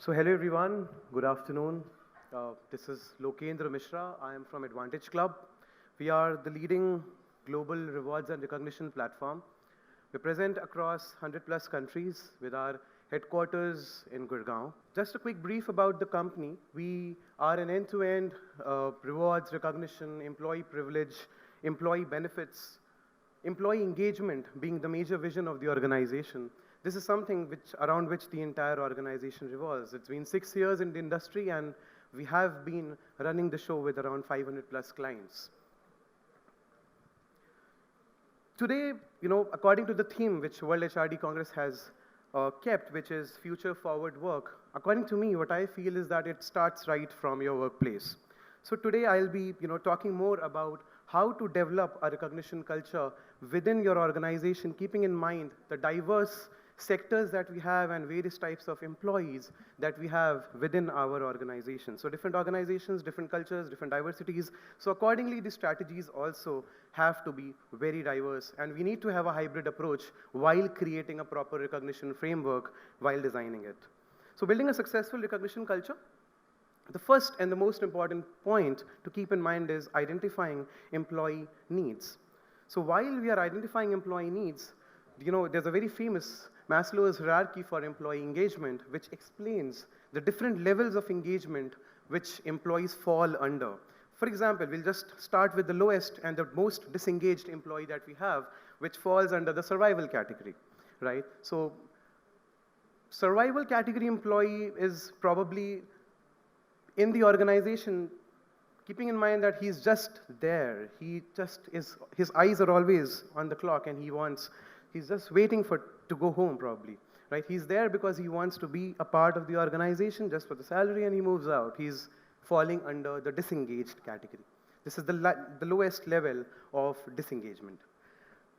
So hello everyone, good afternoon. This is Lokendra Mishra. I am from Advantage Club. We are the leading global rewards and recognition platform. We present across 100 plus countries with our headquarters in Gurgaon. Just a quick brief about the company. We are an end-to-end rewards, recognition, employee privilege, employee benefits, employee engagement being the major vision of the organization. This is something around which the entire organization revolves. It's been 6 years in the industry, and we have been running the show with around 500 plus clients. Today, according to the theme which World HRD Congress has kept, which is future forward work, according to me, what I feel is that it starts right from your workplace. So today I'll be talking more about how to develop a recognition culture within your organization, keeping in mind the diverse sectors that we have and various types of employees that we have within our organization. So different organizations, different cultures, different diversities. So accordingly, the strategies also have to be very diverse, and we need to have a hybrid approach while creating a proper recognition framework while designing it. So building a successful recognition culture, the first and the most important point to keep in mind is identifying employee needs. So while we are identifying employee needs, there's a very famous Maslow's hierarchy for employee engagement, which explains the different levels of engagement which employees fall under. For example, we'll just start with the lowest and the most disengaged employee that we have, which falls under the survival category, right? So survival category employee is probably in the organization, keeping in mind that he's just there. His eyes are always on the clock, and he's just waiting to go home probably, right? He's there because he wants to be a part of the organization just for the salary, and he moves out. He's falling under the disengaged category. This is the lowest level of disengagement.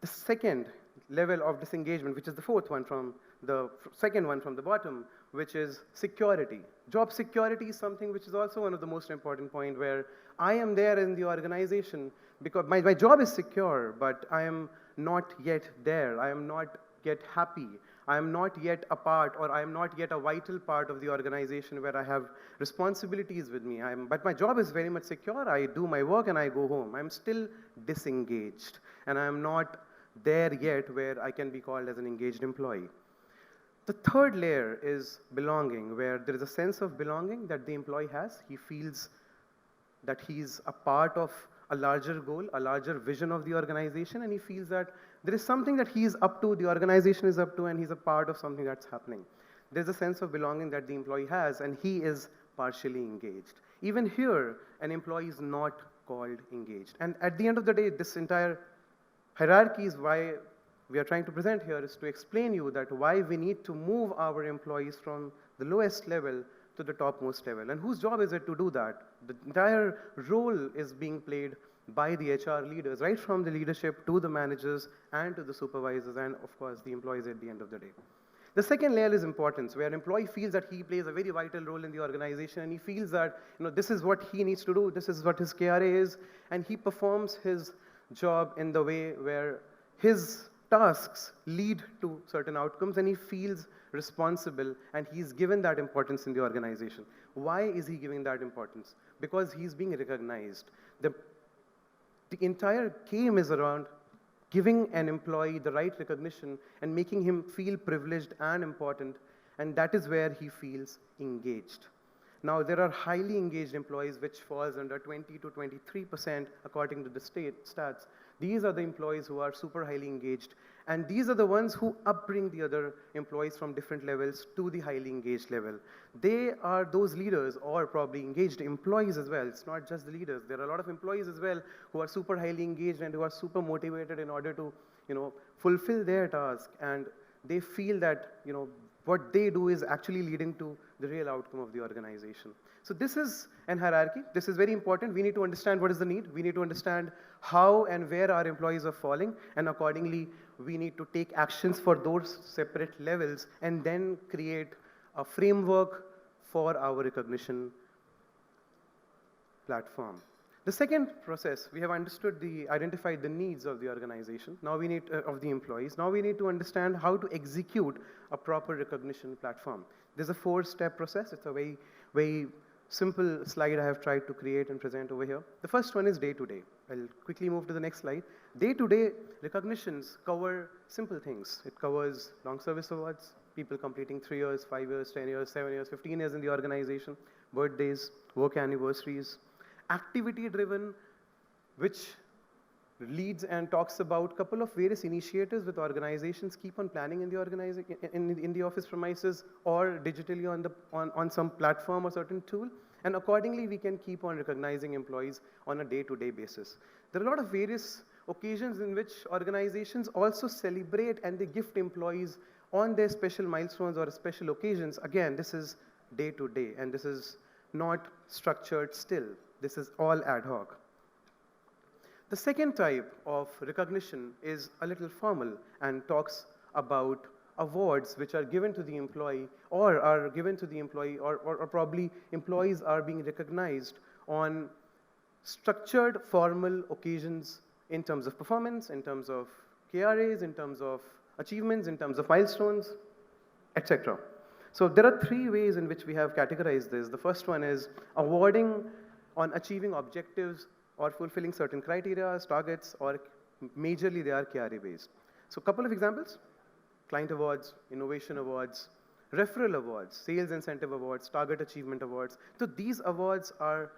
The second level of disengagement, which is the fourth one from the second one from the bottom, which is security. Job security is something which is also one of the most important points, where I am there in the organization because my job is secure, but I am not yet there. I am not yet happy. I am not yet a part, or I am not yet a vital part of the organization where I have responsibilities with me. But my job is very much secure. I do my work and I go home. I'm still disengaged, and I am not there yet where I can be called as an engaged employee. The third layer is belonging, where there is a sense of belonging that the employee has. He feels that he's a part of a larger goal, a larger vision of the organization, and he feels that there is something that he's up to, the organization is up to, and he's a part of something that's happening. There's a sense of belonging that the employee has, and he is partially engaged. Even here, an employee is not called engaged. And at the end of the day, this entire hierarchy is why we are trying to present here, is to explain you that why we need to move our employees from the lowest level to the topmost level. And whose job is it to do that? The entire role is being played by the HR leaders, right from the leadership to the managers and to the supervisors and, of course, the employees at the end of the day. The second layer is importance, where an employee feels that he plays a very vital role in the organization, and he feels that this is what he needs to do, this is what his KRA is, and he performs his job in the way where his tasks lead to certain outcomes, and he feels responsible, and he's given that importance in the organization. Why is he giving that importance? Because he's being recognized. The entire game is around giving an employee the right recognition and making him feel privileged and important, and that is where he feels engaged. Now, there are highly engaged employees, which falls under 20 to 23% according to the state stats. These are the employees who are super highly engaged, and these are the ones who upbring the other employees from different levels to the highly engaged level. They are those leaders, or probably engaged employees as well. It's not just the leaders. There are a lot of employees as well who are super highly engaged and who are super motivated in order to fulfill their task, and they feel that what they do is actually leading to the real outcome of the organization. So this is an hierarchy. This is very important. We need to understand what is the need. We need to understand how and where our employees are falling, and accordingly, we need to take actions for those separate levels and then create a framework for our recognition platform. The second process, we have identified the needs of the organization. Now we need, of the employees. Now we need to understand how to execute a proper recognition platform. There's a 4-step process. It's a very, very simple slide I have tried to create and present over here. The first one is day-to-day. I'll quickly move to the next slide. Day-to-day recognitions cover simple things. It covers long service awards, people completing 3 years, 5 years, 10 years, 7 years, 15 years in the organization, birthdays, work anniversaries, activity-driven, which leads and talks about a couple of various initiatives with organizations keep on planning in the in the office premises or digitally on some platform or certain tool, and accordingly we can keep on recognizing employees on a day-to-day basis. There are a lot of various occasions in which organizations also celebrate and they gift employees on their special milestones or special occasions. Again, this is day-to-day and this is not structured still. This is all ad hoc. The second type of recognition is a little formal and talks about awards which are given to the employee or are given to the employee or probably employees are being recognized on structured formal occasions in terms of performance, in terms of KRAs, in terms of achievements, in terms of milestones, etc. So there are 3 ways in which we have categorized this. The first one is awarding on achieving objectives or fulfilling certain criteria, targets, or majorly they are KRA based. So a couple of examples: client awards, innovation awards, referral awards, sales incentive awards, target achievement awards. So these awards are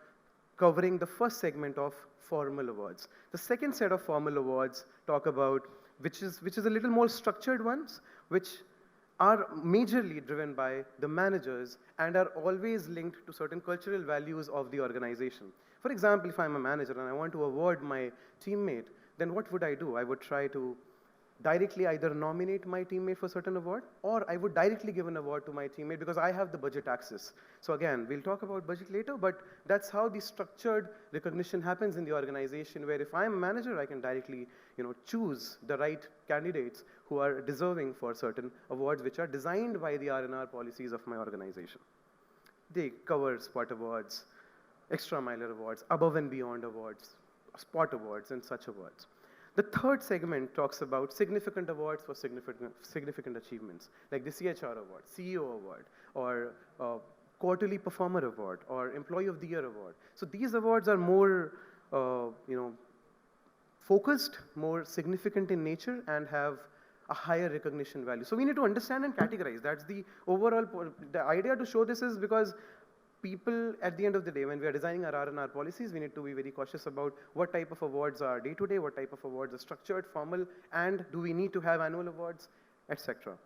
covering the first segment of formal awards. The second set of formal awards talk about, which is a little more structured ones, which are majorly driven by the managers and are always linked to certain cultural values of the organization. For example, if I'm a manager and I want to award my teammate, then what would I do? I would try to directly either nominate my teammate for a certain award, or I would directly give an award to my teammate because I have the budget access. So again, we'll talk about budget later, but that's how the structured recognition happens in the organization, where if I'm a manager, I can directly choose the right candidates who are deserving for certain awards which are designed by the R&R policies of my organization. They cover spot awards, extra miler awards, above and beyond awards, spot awards, and such awards. The third segment talks about significant awards for significant achievements, like the CHR award, CEO award, or quarterly performer award, or employee of the year award. So these awards are more, focused, more significant in nature, and have a higher recognition value. So we need to understand and categorize. That's the overall, the idea to show this is because people, at the end of the day, when we are designing our R&R policies, we need to be very cautious about what type of awards are day-to-day, what type of awards are structured, formal, and do we need to have annual awards, etc.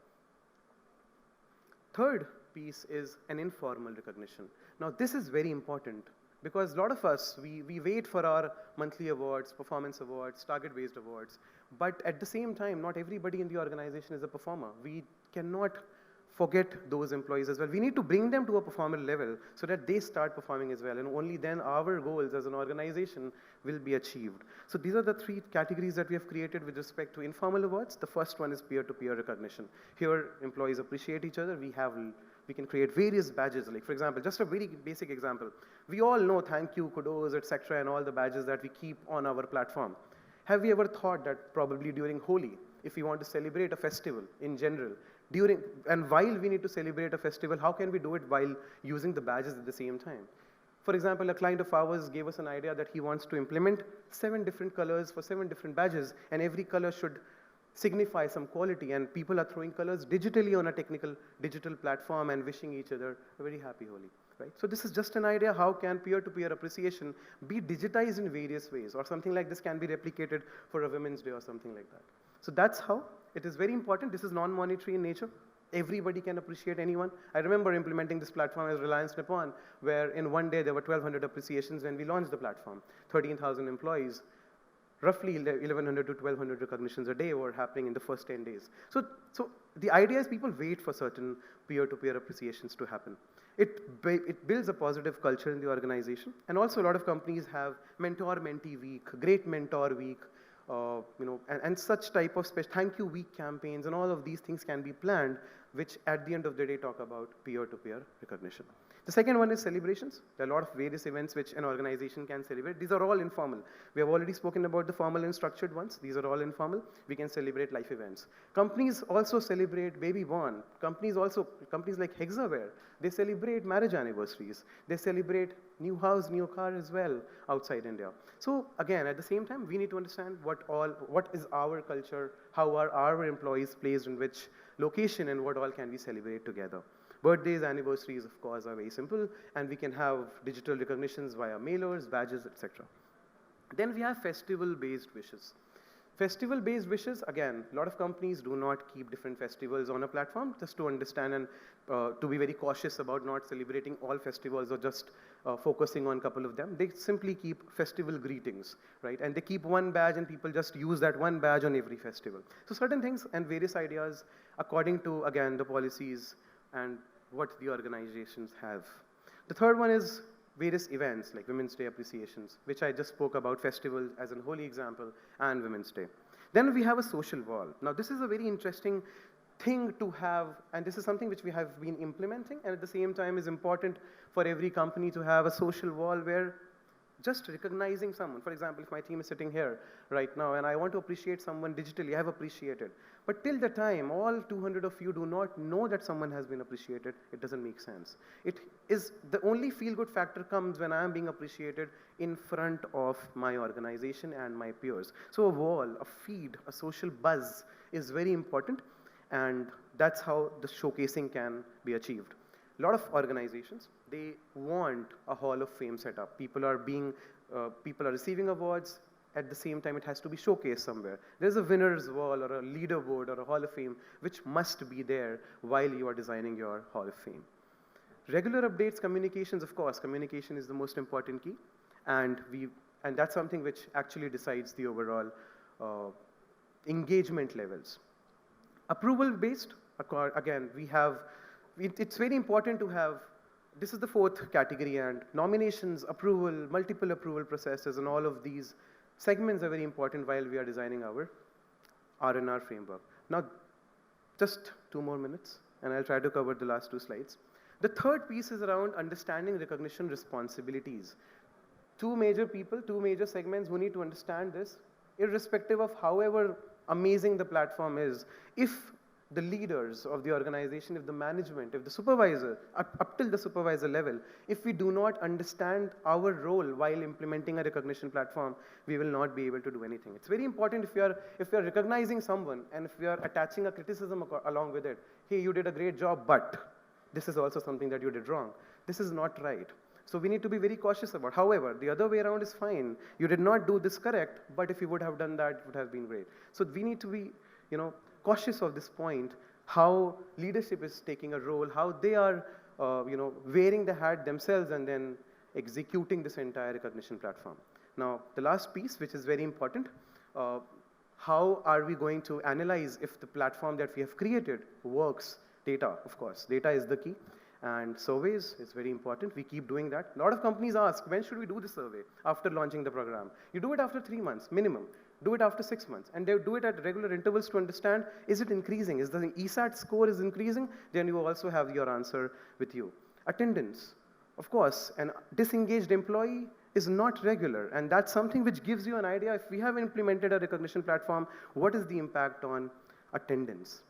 Third piece is an informal recognition. Now, this is very important because a lot of us, we wait for our monthly awards, performance awards, target-based awards, but at the same time, not everybody in the organization is a performer. We cannot forget those employees as well. We need to bring them to a performer level so that they start performing as well, and only then our goals as an organization will be achieved. So these are the 3 categories that we have created with respect to informal awards. The first one is peer-to-peer recognition. Here, employees appreciate each other. We can create various badges, like for example, just a very basic example. We all know thank you, kudos, etc., and all the badges that we keep on our platform. Have you ever thought that probably during Holi, if we want to celebrate a festival in general, and while we need to celebrate a festival, how can we do it while using the badges at the same time? For example, a client of ours gave us an idea that he wants to implement 7 different colors for 7 different badges, and every color should signify some quality, and people are throwing colors digitally on a digital platform and wishing each other a very happy Holi. Right? So this is just an idea, how can peer-to-peer appreciation be digitized in various ways, or something like this can be replicated for a Women's Day or something like that. So that's how it is very important. This is non-monetary in nature. Everybody can appreciate anyone. I remember implementing this platform as Reliance Nippon, where in one day there were 1,200 appreciations when we launched the platform. 13,000 employees, roughly 1,100 to 1,200 recognitions a day were happening in the first 10 days. So the idea is people wait for certain peer-to-peer appreciations to happen. It builds a positive culture in the organization. And also a lot of companies have mentor-mentee week, great mentor week, and such type of thank you week campaigns, and all of these things can be planned which at the end of the day talk about peer-to-peer recognition. The second one is celebrations. There are a lot of various events which an organization can celebrate. These are all informal. We have already spoken about the formal and structured ones. These are all informal. We can celebrate life events. Companies also celebrate baby born. Companies like Hexaware, they celebrate marriage anniversaries. They celebrate new house, new car as well outside India. So again, at the same time, we need to understand what is our culture, how are our employees placed in which location, and what all can we celebrate together. Birthdays, anniversaries, of course, are very simple, and we can have digital recognitions via mailers, badges, etc. Then we have festival-based wishes. Festival-based wishes, again, a lot of companies do not keep different festivals on a platform, just to understand and to be very cautious about not celebrating all festivals or just focusing on a couple of them. They simply keep festival greetings, right? And they keep one badge and people just use that one badge on every festival. So certain things and various ideas according to, again, the policies and what the organizations have. The third one is various events like Women's Day appreciations, which I just spoke about, festivals as an holy example, and Women's Day. Then we have a social wall. Now this is a very interesting thing to have, and this is something which we have been implementing, and at the same time is important for every company to have a social wall where just recognizing someone. For example, if my team is sitting here right now and I want to appreciate someone digitally, I have appreciated. But till the time all 200 of you do not know that someone has been appreciated, it doesn't make sense. It is the only feel-good factor comes when I am being appreciated in front of my organization and my peers. So a wall, a feed, a social buzz is very important, and that's how the showcasing can be achieved. A lot of organizations, they want a Hall of Fame setup. People are receiving awards. At the same time, it has to be showcased somewhere. There's a winner's wall or a leaderboard or a Hall of Fame, which must be there while you are designing your Hall of Fame. Regular updates, communications, of course. Communication is the most important key, and that's something which actually decides the overall engagement levels. Approval-based, again, it's very important to have, this is the fourth category, and nominations, approval, multiple approval processes, and all of these segments are very important while we are designing our R&R framework. Now, just 2 more minutes, and I'll try to cover the last 2 slides. The third piece is around understanding recognition responsibilities. 2 major people, 2 major segments who need to understand this, irrespective of however amazing the platform is. If the leaders of the organization, if the management, if the supervisor, up till the supervisor level, if we do not understand our role while implementing a recognition platform, we will not be able to do anything. It's very important if we are recognizing someone and if we are attaching a criticism along with it, hey, you did a great job, but this is also something that you did wrong. This is not right. So we need to be very cautious about. However, the other way around is fine. You did not do this correct, but if you would have done that, it would have been great. So we need to be, cautious of this point, how leadership is taking a role, how they are, wearing the hat themselves and then executing this entire recognition platform. Now, the last piece, which is very important, how are we going to analyze if the platform that we have created works? Data, of course. Data is the key. And surveys is very important. We keep doing that. A lot of companies ask, when should we do the survey? After launching the program. You do it after 3 months, minimum. Do it after 6 months. And they do it at regular intervals to understand, is it increasing? Is the ESAT score is increasing? Then you also have your answer with you. Attendance. Of course, an disengaged employee is not regular. And that's something which gives you an idea, if we have implemented a recognition platform, what is the impact on attendance?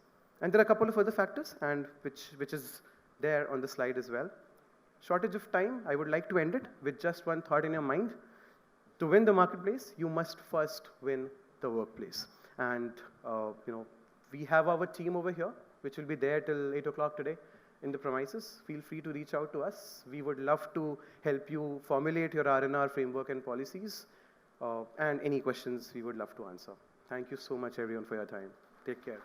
And there are a couple of other factors, and which is there on the slide as well. Shortage of time, I would like to end it with just one thought in your mind. To win the marketplace, you must first win the workplace. And we have our team over here, which will be there till 8 o'clock today in the premises. Feel free to reach out to us. We would love to help you formulate your R&R framework and policies. And any questions we would love to answer. Thank you so much, everyone, for your time. Take care.